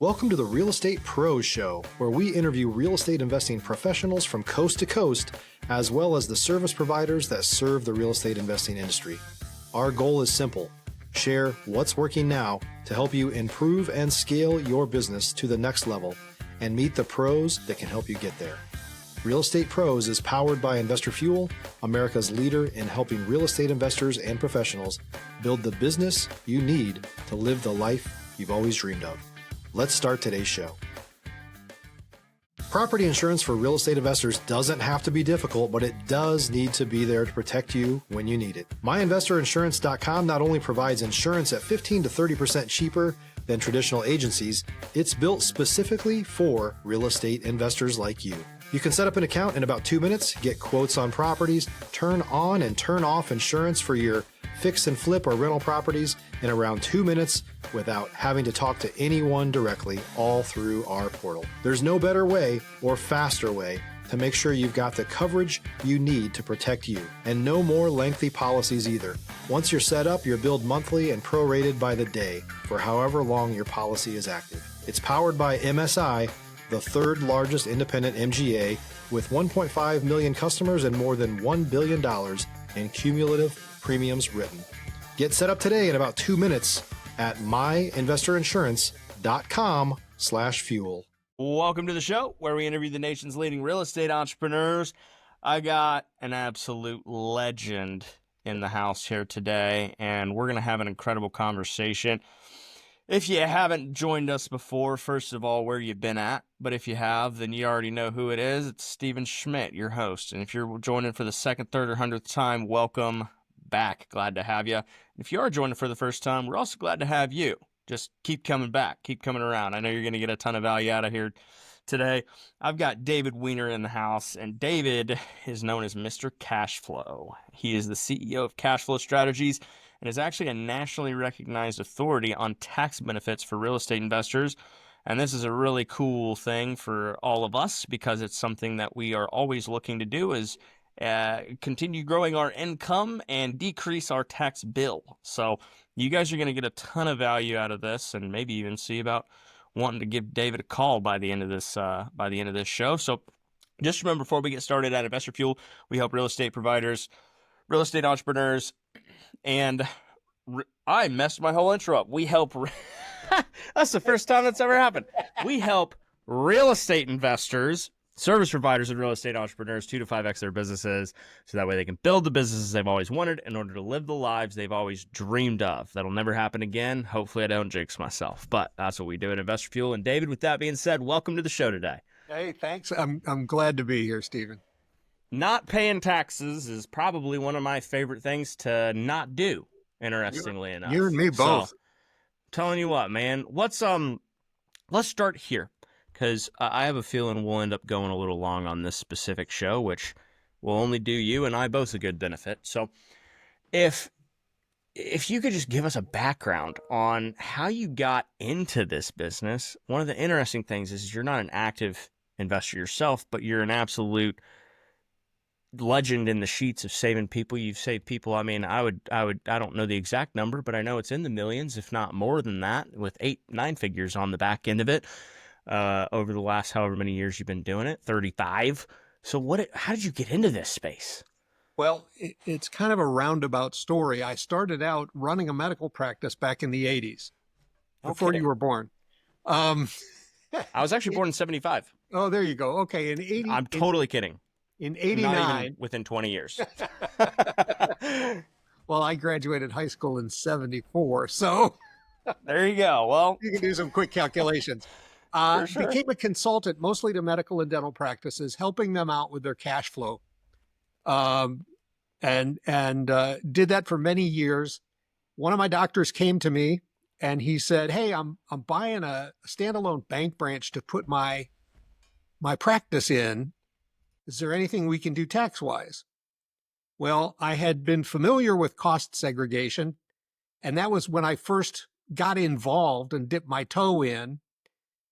Welcome to the Real Estate Pros Show, where we interview real estate investing professionals from coast to coast, as well as the service providers that serve the real estate investing industry. Our goal is simple: share what's working now to help you improve and scale your business to the next level and meet the pros that can help you get there. Real Estate Pros is powered by Investor Fuel, America's leader in helping real estate investors and professionals build the business you need to live the life you've always dreamed of. Let's start today's show. Property insurance for real estate investors doesn't have to be difficult, but it does need to be there to protect you when you need it. MyInvestorInsurance.com not only provides insurance at 15 to 30% cheaper than traditional agencies, it's built specifically for real estate investors like you. You can set up an account in about 2 minutes, get quotes on properties, turn on and turn off insurance for your fix and flip or rental properties in around 2 minutes without having to talk to anyone directly, all through our portal. There's no better way or faster way to make sure you've got the coverage you need to protect you, and no more lengthy policies either. Once you're set up, you're billed monthly and prorated by the day for however long your policy is active. It's powered by MSI, the third largest independent MGA, with 1.5 million customers and more than $1 billion in cumulative premiums written. Get set up today in about 2 minutes at myinvestorinsurance.com/fuel. Welcome to the show, where we interview the nation's leading real estate entrepreneurs. I got an absolute legend in the house here today, and we're going to have an incredible conversation. If you haven't joined us before, first of all, where you've been at, but if you have, then you already know who it is. It's Stephen Schmidt, your host. And if you're joining for the second, third, or 100th time, welcome back. Glad to have you. If you are joining for the first time, we're also glad to have you. Just keep coming back, keep coming around. I know you're going to get a ton of value out of here today. I've got David Wiener in the house, and David is known as Mr. Cashflow. He is the CEO of Cashflow Strategies and is actually a nationally recognized authority on tax benefits for real estate investors. And this is a really cool thing for all of us, because it's something that we are always looking to do, is continue growing our income and decrease our tax bill. So you guys are going to get a ton of value out of this, and maybe even see about wanting to give David a call by the end of this show. So just remember, before we get started, at Investor Fuel, we help real estate providers, real estate entrepreneurs, and I messed my whole intro up. We help. That's the first time that's ever happened. We help real estate investors, service providers, and real estate entrepreneurs 2 to 5x their businesses, so that way they can build the businesses they've always wanted in order to live the lives they've always dreamed of. That'll never happen again. Hopefully I don't jinx myself, but that's what we do at Investor Fuel. And David, with that being said, welcome to the show today. Hey, thanks. I'm glad to be here, Stephen. Not paying taxes is probably one of my favorite things to not do, interestingly enough. You and me both. So, telling you what, man, let's start here, because I have a feeling we'll end up going a little long on this specific show, which will only do you and I both a good benefit. So if you could just give us a background on how you got into this business. One of the interesting things is you're not an active investor yourself, but you're an absolute legend in the sheets of saving people. You've saved people. I mean, I don't know the exact number, but I know it's in the millions, if not more than that, with 8-9 figures on the back end of it. Over the last however many years you've been doing it, 35. So how did you get into this space? Well, it's kind of a roundabout story. I started out running a medical practice back in the 80s, before you were born. I was actually born in 75. Oh, there you go. Okay. I'm totally kidding. In 89. Not even within 20 years. Well, I graduated high school in 74. So there you go. Well, you can do some quick calculations. For sure. Became a consultant, mostly to medical and dental practices, helping them out with their cash flow. And did that for many years. One of my doctors came to me and he said, "Hey, I'm buying a standalone bank branch to put my practice in. Is there anything we can do tax-wise?" Well, I had been familiar with cost segregation, and that was when I first got involved and dipped my toe in.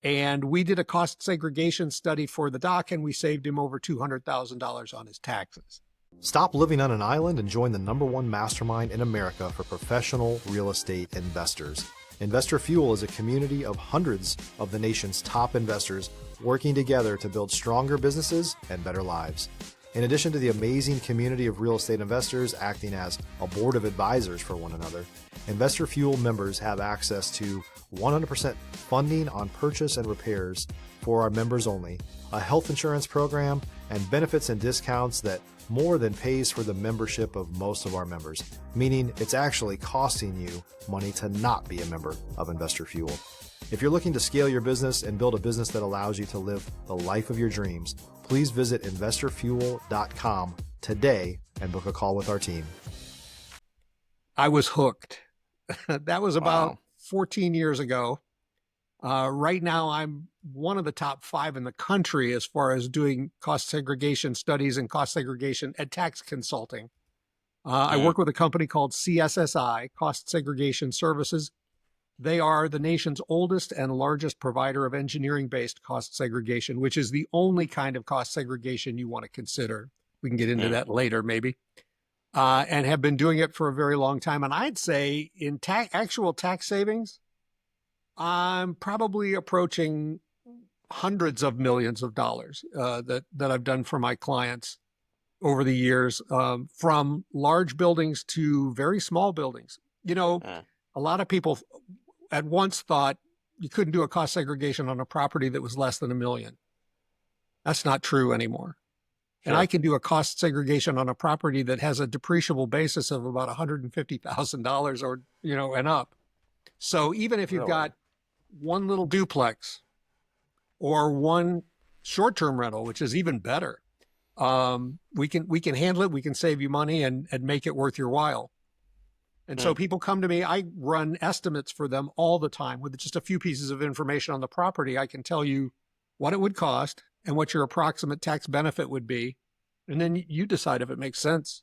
And we did a cost segregation study for the doc, and we saved him over $200,000 on his taxes. Stop living on an island and join the #1 mastermind in America for professional real estate investors. Investor Fuel is a community of hundreds of the nation's top investors working together to build stronger businesses and better lives. In addition to the amazing community of real estate investors acting as a board of advisors for one another, Investor Fuel members have access to 100% funding on purchase and repairs for our members only, a health insurance program, and benefits and discounts that more than pays for the membership of most of our members, meaning it's actually costing you money to not be a member of Investor Fuel. If you're looking to scale your business and build a business that allows you to live the life of your dreams, please visit investorfuel.com today and book a call with our team. I was hooked. That was about Wow. 14 years ago. Right now, I'm one of the top 5 in the country as far as doing cost segregation studies and cost segregation and tax consulting. I work with a company called CSSI, Cost Segregation Services. They are the nation's oldest and largest provider of engineering-based cost segregation, which is the only kind of cost segregation you want to consider. We can get into that later, maybe. And have been doing it for a very long time. And I'd say in actual tax savings, I'm probably approaching hundreds of millions of dollars that I've done for my clients over the years, from large buildings to very small buildings. You know, a lot of people at once thought you couldn't do a cost segregation on a property that was less than $1 million. That's not true anymore. Sure. And I can do a cost segregation on a property that has a depreciable basis of about $150,000 or, and up. So even if you've Really? got one little duplex or one short-term rental, which is even better, we can handle it. We can save you money and make it worth your while. And so people come to me, I run estimates for them all the time with just a few pieces of information on the property. I can tell you what it would cost and what your approximate tax benefit would be. And then you decide if it makes sense.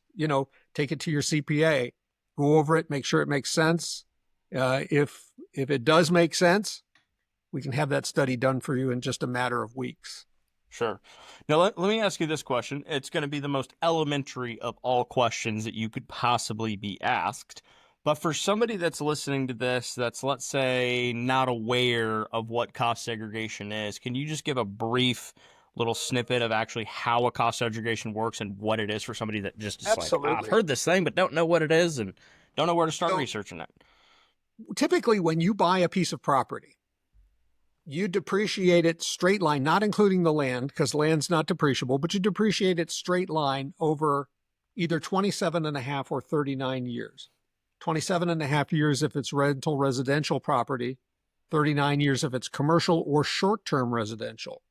Take it to your CPA, go over it, make sure it makes sense. If it does make sense, we can have that study done for you in just a matter of weeks. Sure. Now, let me ask you this question. It's going to be the most elementary of all questions that you could possibly be asked. But for somebody that's listening to this, that's, let's say, not aware of what cost segregation is, can you just give a brief little snippet of actually how a cost segregation works and what it is for somebody that just is Absolutely. like, I've heard this thing, but don't know what it is and don't know where to start So- researching it? Typically, when you buy a piece of property, you depreciate it straight line, not including the land, because land's not depreciable, but you depreciate it straight line over either 27 and a half or 39 years. 27 and a half years if it's rental residential property, 39 years if it's commercial or short-term residential.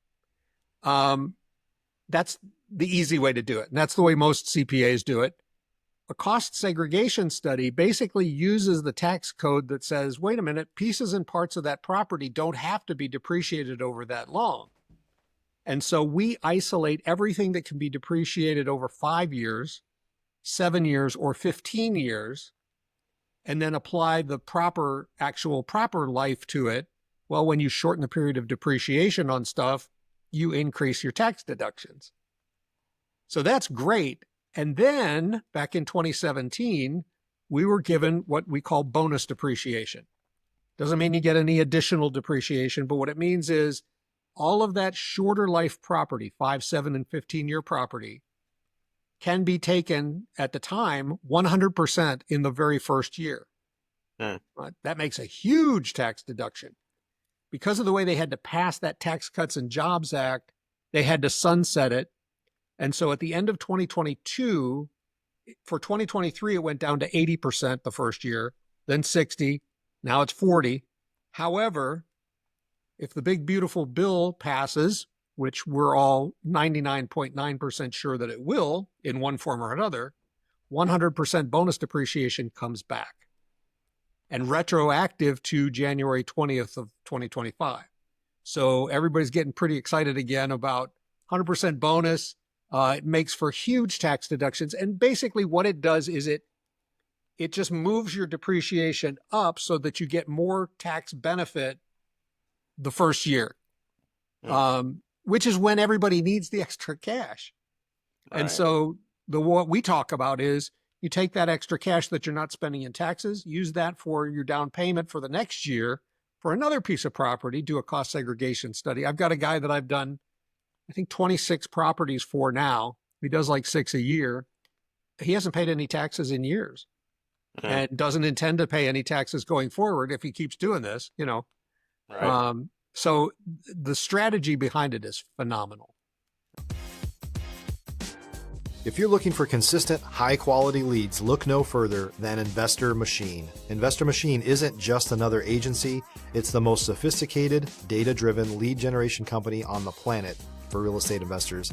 That's the easy way to do it. And that's the way most CPAs do it. A cost segregation study basically uses the tax code that says, wait a minute, pieces and parts of that property don't have to be depreciated over that long. And so we isolate everything that can be depreciated over 5 years, 7 years, or 15 years, and then apply the proper life to it. Well, when you shorten the period of depreciation on stuff, you increase your tax deductions. So that's great. And then back in 2017, we were given what we call bonus depreciation. Doesn't mean you get any additional depreciation, but what it means is all of that shorter life property, 5, 7, and 15-year property, can be taken at the time 100% in the very first year. That makes a huge tax deduction. Because of the way they had to pass that Tax Cuts and Jobs Act, they had to sunset it. And so at the end of 2022, for 2023, it went down to 80% the first year, then 60, now it's 40. However, if the big beautiful bill passes, which we're all 99.9% sure that it will in one form or another, 100% bonus depreciation comes back and retroactive to January 20th of 2025. So everybody's getting pretty excited again about 100% bonus. It makes for huge tax deductions. And basically what it does is it just moves your depreciation up so that you get more tax benefit the first year, which is when everybody needs the extra cash. Right. And so what we talk about is You take that extra cash that you're not spending in taxes, use that for your down payment for the next year for another piece of property, do a cost segregation study. I've got a guy that I've done, I think, 26 properties for now. He does like 6 a year. He hasn't paid any taxes in years and doesn't intend to pay any taxes going forward if he keeps doing this, you know. Right. So the strategy behind it is phenomenal. If you're looking for consistent, high-quality leads, look no further than Investor Machine. Investor Machine isn't just another agency. It's the most sophisticated, data-driven lead generation company on the planet for real estate investors,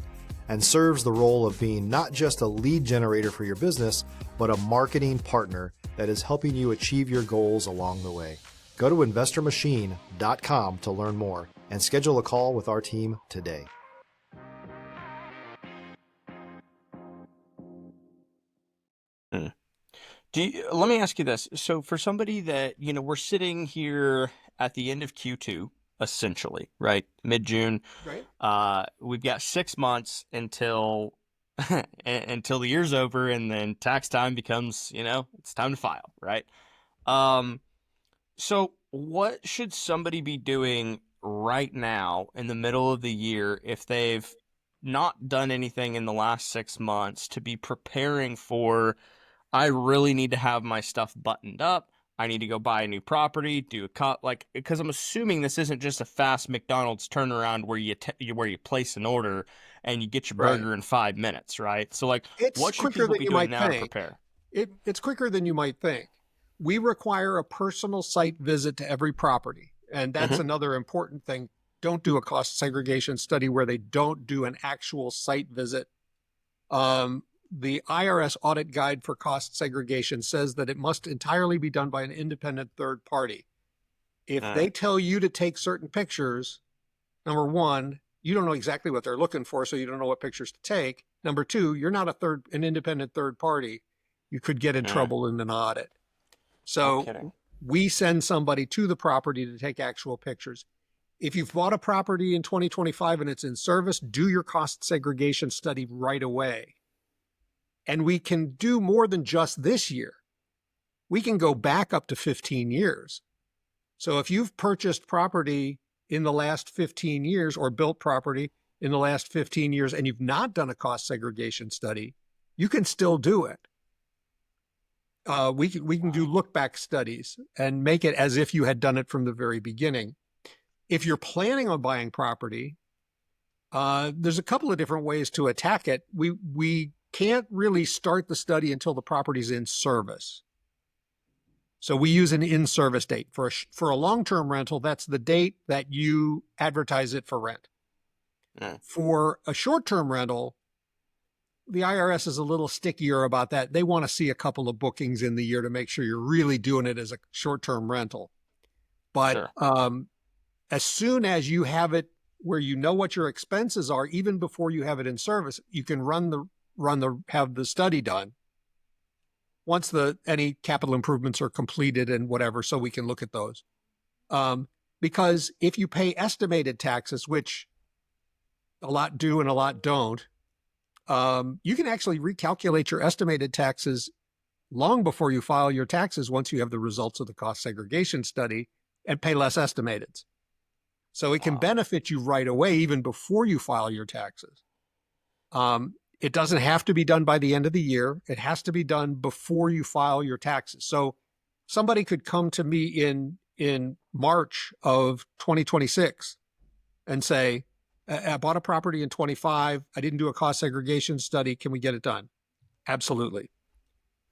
and serves the role of being not just a lead generator for your business, but a marketing partner that is helping you achieve your goals along the way. Go to investormachine.com to learn more and schedule a call with our team today. Let me ask you this. So for somebody that, you know, we're sitting here at the end of Q2, essentially, right? Mid-June. Right. We've got 6 months until until the year's over, and then tax time becomes, you know, it's time to file, right? So what should somebody be doing right now in the middle of the year if they've not done anything in the last 6 months to be preparing for, I really need to have my stuff buttoned up. I need to go buy a new property, do a cut, like, because I'm assuming this isn't just a fast McDonald's turnaround where you place an order and you get your Right. burger in 5 minutes, right? So, like, It's what should quicker people than be you doing might now to think. prepare? It's quicker than you might think. We require a personal site visit to every property. And that's another important thing. Don't do a cost segregation study where they don't do an actual site visit. The IRS audit guide for cost segregation says that it must entirely be done by an independent third party. If they tell you to take certain pictures, number one, you don't know exactly what they're looking for, so you don't know what pictures to take. Number two, you're not an independent third party. You could get in trouble in an audit. No So kidding. we send somebody to the property to take actual pictures. If you've bought a property in 2025 and it's in service, do your cost segregation study right away. And we can do more than just this year. We can go back up to 15 years. So if you've purchased property in the last 15 years or built property in the last 15 years and you've not done a cost segregation study, you can still do it. We can do look back studies and make it as if you had done it from the very beginning. If you're planning on buying property, there's a couple of different ways to attack it. We can't really start the study until the property's in service. So we use an in-service date. For a long-term rental, that's the date that you advertise it for rent. For a short-term rental, the IRS is a little stickier about that. They want to see a couple of bookings in the year to make sure you're really doing it as a short-term rental. But as soon as you have it where you know what your expenses are, even before you have it in service, you can have the study done once any capital improvements are completed and whatever, so we can look at those. Because if you pay estimated taxes, which a lot do and a lot don't, you can actually recalculate your estimated taxes long before you file your taxes once you have the results of the cost segregation study and pay less estimateds. So it can benefit you right away, even before you file your taxes. It doesn't have to be done by the end of the year. It has to be done before you file your taxes. So somebody could come to me in March of 2026 and say, I bought a property in 25. I didn't do a cost segregation study. Can we get it done? Absolutely.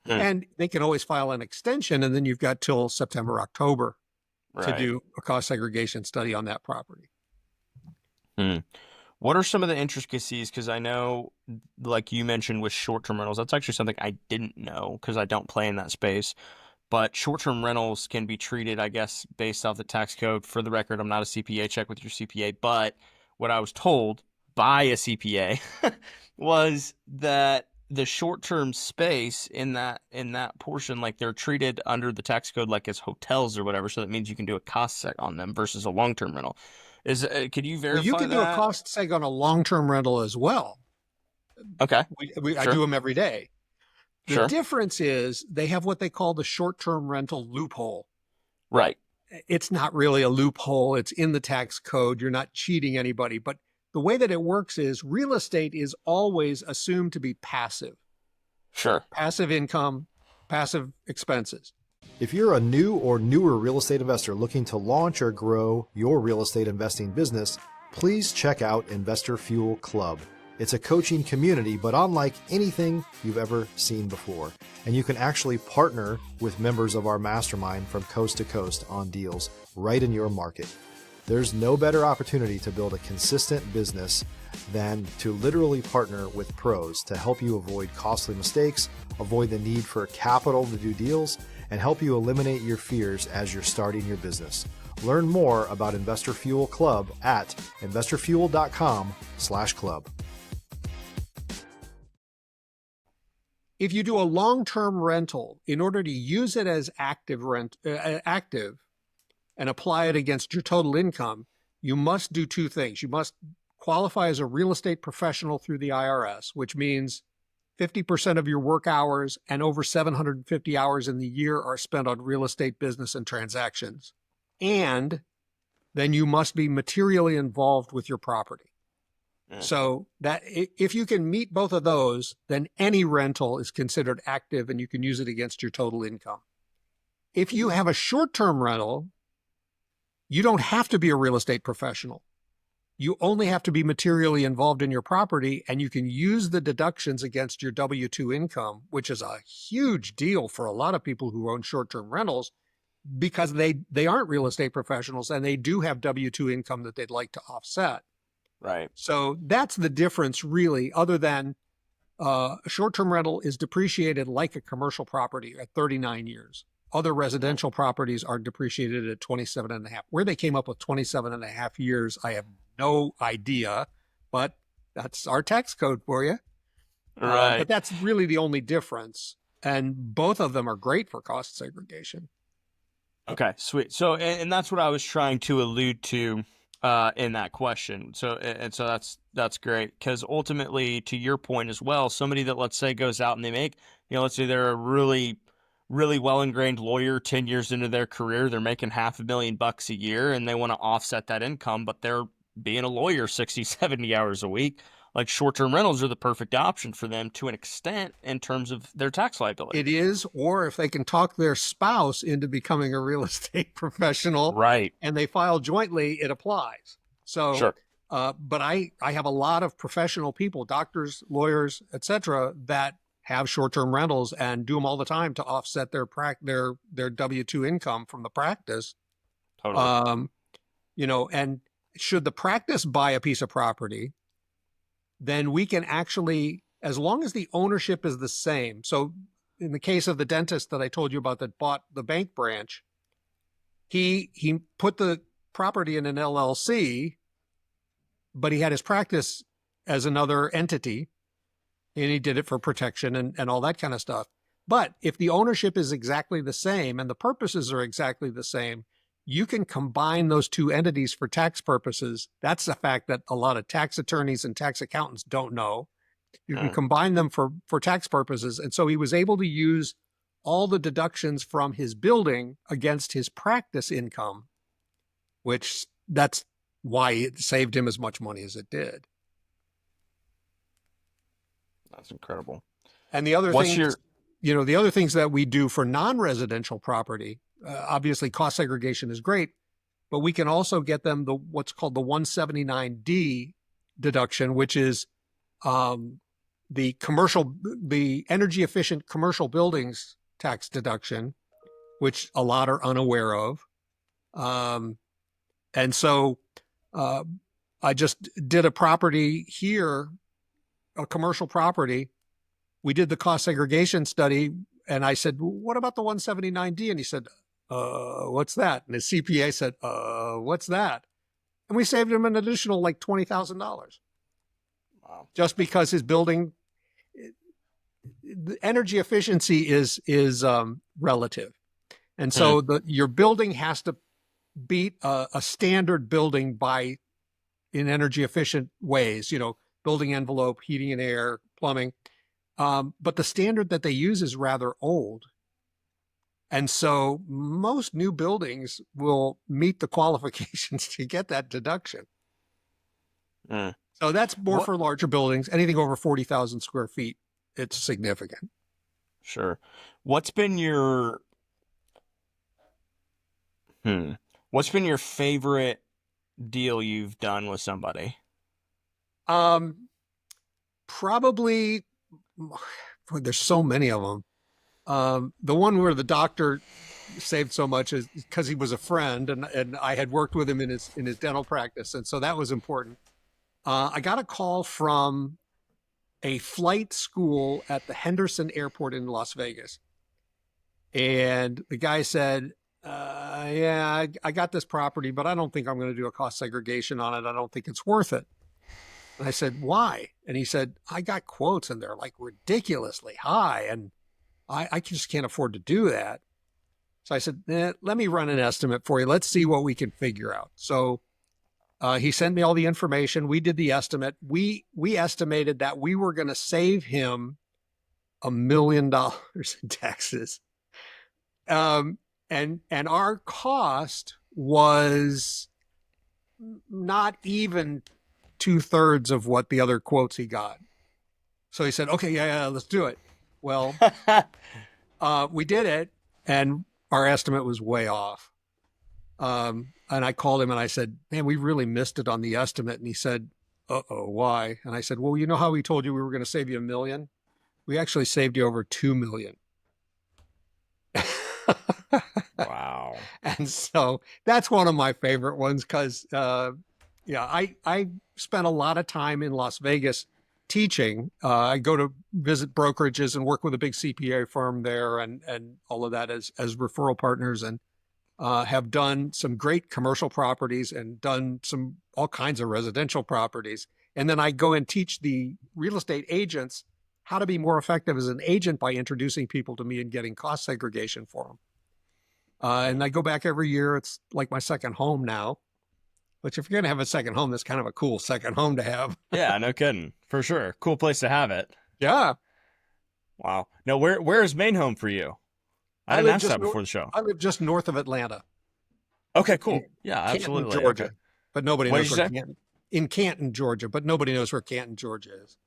And they can always file an extension, and then you've got till September, October to do a cost segregation study on that property. What are some of the intricacies? Because I know, like you mentioned with short-term rentals, that's actually something I didn't know because I don't play in that space. But short-term rentals can be treated, I guess, based off the tax code. For the record, I'm not a CPA. Check with your CPA. But what I was told by a CPA was that the short-term space in that portion, like, they're treated under the tax code like as hotels or whatever. So that means you can do a cost seg on them versus a long-term rental. Could you verify Well, you can do a that? cost seg on a long-term rental as well. Okay. I do them every day. The difference is they have what they call the short-term rental loophole. Right. It's not really a loophole. It's in the tax code. You're not cheating anybody. But the way that it works is real estate is always assumed to be passive. Sure. Passive income, passive expenses. If you're a new or newer real estate investor looking to launch or grow your real estate investing business, please check out Investor Fuel Club. It's a coaching community, but unlike anything you've ever seen before. And you can actually partner with members of our mastermind from coast to coast on deals right in your market. There's no better opportunity to build a consistent business than to literally partner with pros to help you avoid costly mistakes, avoid the need for capital to do deals, and help you eliminate your fears as you're starting your business. Learn more about Investor Fuel Club at investorfuel.com/club. If you do a long-term rental, in order to use it as active and apply it against your total income, you must do two things. You must qualify as a real estate professional through the IRS, which means 50% of your work hours and over 750 hours in the year are spent on real estate business and transactions. And then you must be materially involved with your property. So that if you can meet both of those, then any rental is considered active and you can use it against your total income. If you have a short-term rental, you don't have to be a real estate professional. You only have to be materially involved in your property, and you can use the deductions against your W-2 income, which is a huge deal for a lot of people who own short-term rentals because they aren't real estate professionals and they do have W-2 income that they'd like to offset. Right. So that's the difference, really, other than a short-term rental is depreciated like a commercial property at 39 years. Other residential properties are depreciated at 27 and a half. Where they came up with 27 and a half years, I have no idea, but that's our tax code for you. Right. But that's really the only difference. And both of them are great for cost segregation. Okay, sweet. So, and that's what I was trying to allude to in that question. So that's great, because ultimately, to your point as well, somebody that, let's say, goes out and they make, let's say they're a really well ingrained lawyer, 10 years into their career, they're making $500,000 a year, and they want to offset that income, but they're being a lawyer 60, 70 hours a week. Like, short-term rentals are the perfect option for them to an extent in terms of their tax liability. It is, or if they can talk their spouse into becoming a real estate professional, right, and they file jointly, it applies. So, sure. But I have a lot of professional people, doctors, lawyers, etc., that have short-term rentals and do them all the time to offset their W-2 income from the practice. Totally. And should the practice buy a piece of property, then we can actually, as long as the ownership is the same. So in the case of the dentist that I told you about that bought the bank branch, he put the property in an LLC, but he had his practice as another entity, and he did it for protection and all that kind of stuff. But if the ownership is exactly the same and the purposes are exactly the same, you can combine those two entities for tax purposes. That's the fact that a lot of tax attorneys and tax accountants don't know. You can combine them for tax purposes. And so he was able to use all the deductions from his building against his practice income, which that's why it saved him as much money as it did. That's incredible. And the other the other things that we do for non-residential property, obviously cost segregation is great, but we can also get them what's called the 179D deduction, which is the energy efficient commercial buildings tax deduction, which a lot are unaware of. And so I just did a property here, a commercial property. We did the cost segregation study, and I said, what about the 179D? And he said, what's that? And his CPA said, what's that? And we saved him an additional like $20,000. Wow. Just because his building, the energy efficiency is relative. And so your building has to beat a standard building in energy efficient ways, building envelope, heating and air, plumbing. But the standard that they use is rather old. And so most new buildings will meet the qualifications to get that deduction. Mm. So that's more What? for larger buildings. Anything over 40,000 square feet, it's significant. Sure. What's been your What's been your favorite deal you've done with somebody? Um, Probably, boy, there's so many of them. The one where the doctor saved so much is because he was a friend, and I had worked with him in his dental practice, and so that was important. I got a call from a flight school at the Henderson Airport in Las Vegas, and the guy said, "Yeah, I got this property, but I don't think I'm going to do a cost segregation on it. I don't think it's worth it." And I said, "Why?" And he said, "I got quotes, and they're like ridiculously high, and I just can't afford to do that." So I said, let me run an estimate for you. Let's see what we can figure out. So he sent me all the information. We did the estimate. We estimated that we were going to save him $1 million in taxes. And our cost was not even 2/3 of what the other quotes he got. So he said, okay, yeah, let's do it. Well, we did it, and our estimate was way off. And I called him and I said, man, we really missed it on the estimate. And he said, uh-oh, why? And I said, well, you know how we told you we were going to save you $1 million? We actually saved you over $2 million. Wow. And so that's one of my favorite ones because, I spent a lot of time in Las Vegas teaching. I go to visit brokerages and work with a big CPA firm there and all of that as referral partners, and have done some great commercial properties and done all kinds of residential properties. And then I go and teach the real estate agents how to be more effective as an agent by introducing people to me and getting cost segregation for them. And I go back every year. It's like my second home now, which if you're going to have a second home, that's kind of a cool second home to have. Yeah, no kidding. For sure. Cool place to have it. Yeah. Wow. Now, where is main home for you? I didn't ask that before the show. I live just north of Atlanta. Okay, cool. Yeah, Canton, absolutely. Georgia. Okay. But nobody What knows did you where say? in Canton, Georgia, but nobody knows where Canton, Georgia is.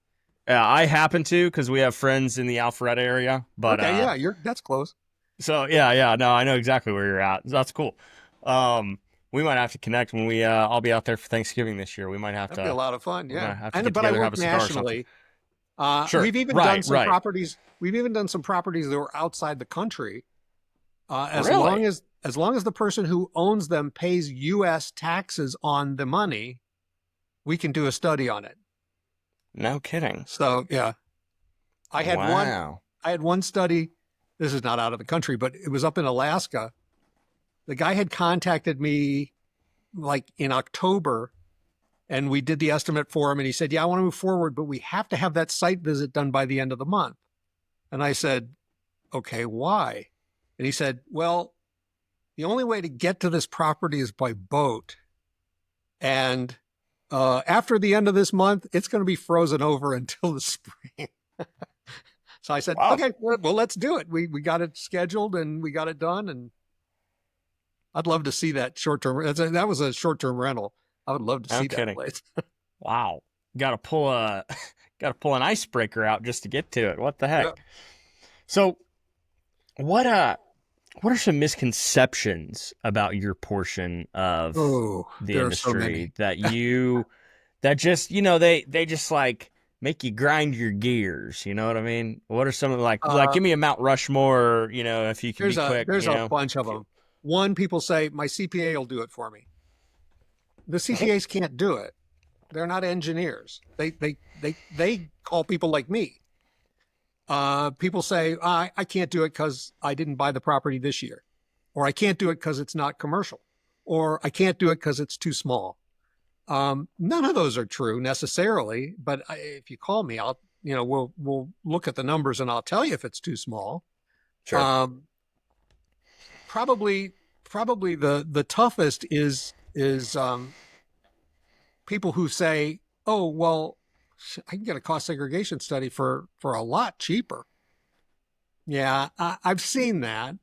Yeah, I happen to because we have friends in the Alpharetta area. But okay, yeah, that's close. So yeah, no, I know exactly where you're at. That's cool. We might have to connect when I'll be out there for Thanksgiving this year. We might have That'd to. be a lot of fun. Yeah, have to get but I together, have work a cigar or nationally. Sure. We've even done some properties. We've even done some properties that were outside the country. As long as the person who owns them pays U.S. taxes on the money, we can do a study on it. No kidding. So yeah, I had one study. This is not out of the country, but it was up in Alaska. The guy had contacted me like in October, and we did the estimate for him. And he said, yeah, I want to move forward, but we have to have that site visit done by the end of the month. And I said, okay, why? And he said, well, the only way to get to this property is by boat. And after the end of this month, it's going to be frozen over until the spring. So I said, wow. Okay, well, let's do it. We got it scheduled and we got it done. And I'd love to see that short-term. That was a short-term rental. I would love to see that place. Wow. Got to pull an icebreaker out just to get to it. What the heck? Yeah. So what are some misconceptions about your portion of the industry that just, they just like make you grind your gears? You know what I mean? What are some of like give me a Mount Rushmore, if you can be quick. There's a bunch of them. One, people say, my CPA will do it for me. The CPAs can't do it. They're not engineers. They call people like me. People say, I can't do it because I didn't buy the property this year. Or I can't do it because it's not commercial. Or I can't do it because it's too small. None of those are true necessarily. But if you call me, we'll look at the numbers and I'll tell you if it's too small. Sure. Probably the toughest is people who say, oh, well, I can get a cost segregation study for a lot cheaper. Yeah, I've seen that.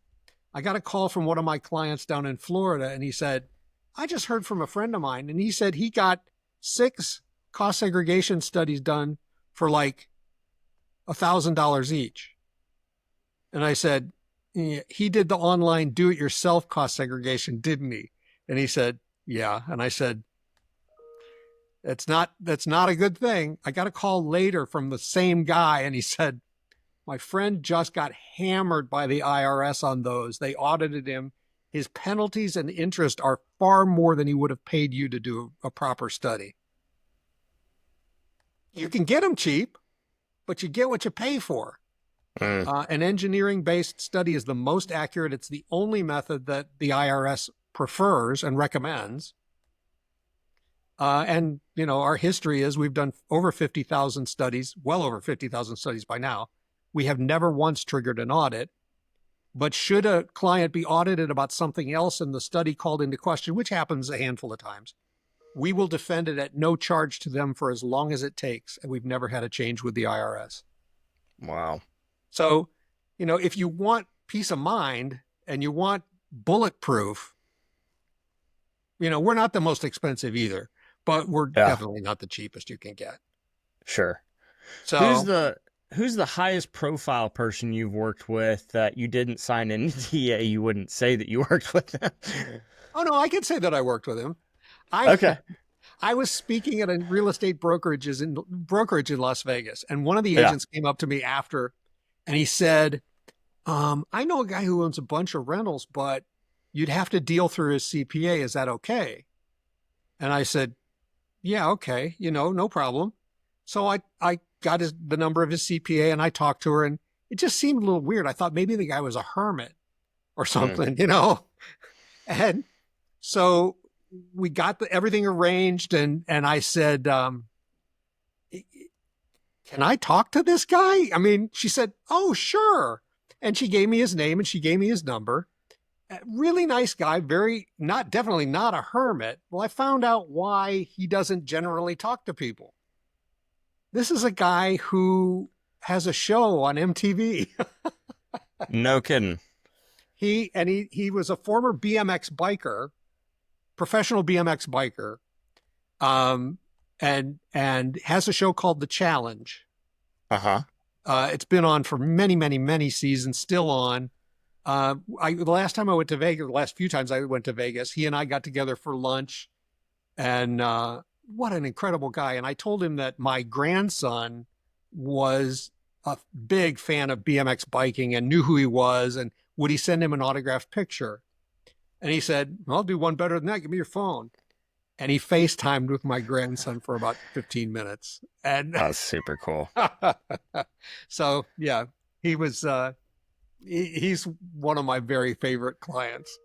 I got a call from one of my clients down in Florida, and he said, I just heard from a friend of mine, and he said he got 6 cost segregation studies done for like $1,000 each. And I said, yeah, he did the online do-it-yourself cost segregation, didn't he? And he said, yeah. And I said, that's not a good thing. I got a call later from the same guy, and he said, my friend just got hammered by the IRS on those. They audited him. His penalties and interest are far more than he would have paid you to do a proper study. You can get them cheap, but you get what you pay for. An engineering-based study is the most accurate. It's the only method that the IRS prefers and recommends. And, our history is we've done over 50,000 studies, well over 50,000 studies by now. We have never once triggered an audit. But should a client be audited about something else and the study called into question, which happens a handful of times, we will defend it at no charge to them for as long as it takes. And we've never had a change with the IRS. Wow. So, if you want peace of mind and you want bulletproof, we're not the most expensive either, but we're definitely not the cheapest you can get. Sure. So who's the highest profile person you've worked with that you didn't sign an NDA? You wouldn't say that you worked with them. Oh no, I can say that I worked with him. Okay. I was speaking at a real estate brokerage in Las Vegas, and one of the agents came up to me after, and he said, I know a guy who owns a bunch of rentals, but you'd have to deal through his CPA. Is that okay? And I said, yeah, okay, no problem. So I got the number of his CPA, and I talked to her, and it just seemed a little weird. I thought maybe the guy was a hermit or something, And so we got everything arranged, and I said, can I talk to this guy? I mean, she said, oh, sure. And she gave me his name and she gave me his number. Really nice guy, definitely not a hermit. Well, I found out why he doesn't generally talk to people. This is a guy who has a show on MTV. No kidding. He was a former BMX biker, professional BMX biker, and has a show called The Challenge. It's been on for many, many, many seasons, still on. The last time I went to Vegas, the last few times I went to Vegas, he and I got together for lunch, and what an incredible guy. And I told him that my grandson was a big fan of BMX biking and knew who he was, and would he send him an autographed picture? And he said, I'll do one better than that. Give me your phone. And he FaceTimed with my grandson for about 15 minutes. And that's super cool. So yeah, he was, he's one of my very favorite clients.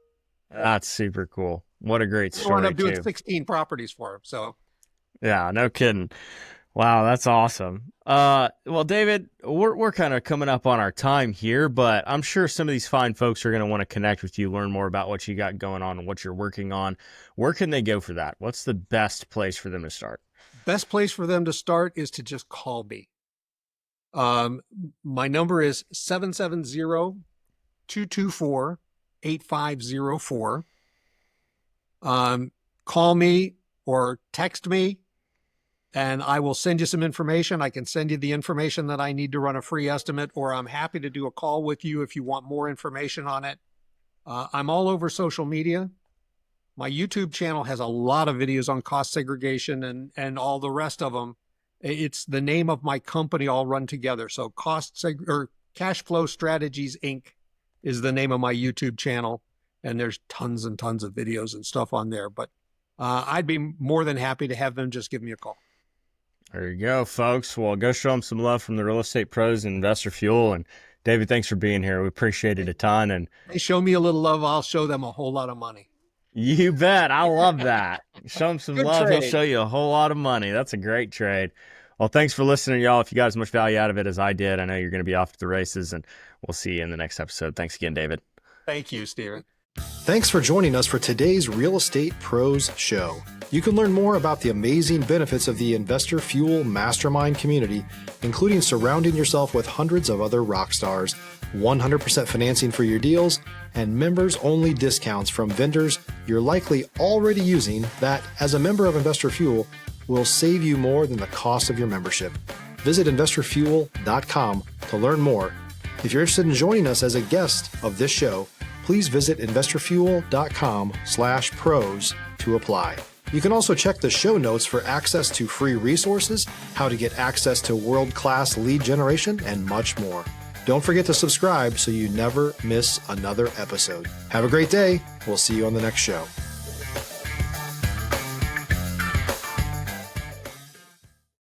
That's super cool. What a great story. I wound up doing 16 properties for him. So yeah, no kidding. Wow, that's awesome. Well, David, we're kind of coming up on our time here, but I'm sure some of these fine folks are going to want to connect with you, learn more about what you got going on and what you're working on. Where can they go for that? What's the best place for them to start? Best place for them to start is to just call me. My number is 770-224-8504. Call me or text me, and I will send you some information. I can send you the information that I need to run a free estimate, or I'm happy to do a call with you if you want more information on it. I'm all over social media. My YouTube channel has a lot of videos on cost segregation and all the rest of them. It's the name of my company all run together. So Cash Flow Strategies, Inc. is the name of my YouTube channel. And there's tons and tons of videos and stuff on there. But I'd be more than happy to have them just give me a call. There you go, folks. Well, go show them some love from the Real Estate Pros and Investor Fuel. And David, thanks for being here. We appreciate it a ton. And they show me a little love, I'll show them a whole lot of money. You bet. I love that. Show him some love. Trade. He'll show you a whole lot of money. That's a great trade. Well, thanks for listening, y'all. If you got as much value out of it as I did, I know you're going to be off to the races, and we'll see you in the next episode. Thanks again, David. Thank you, Stephen. Thanks for joining us for today's Real Estate Pros Show. You can learn more about the amazing benefits of the Investor Fuel Mastermind community, including surrounding yourself with hundreds of other rock stars, 100% financing for your deals, and members-only discounts from vendors you're likely already using that, as a member of Investor Fuel, will save you more than the cost of your membership. Visit investorfuel.com to learn more. If you're interested in joining us as a guest of this show, please visit investorfuel.com/pros to apply. You can also check the show notes for access to free resources, how to get access to world-class lead generation, and much more. Don't forget to subscribe so you never miss another episode. Have a great day. We'll see you on the next show.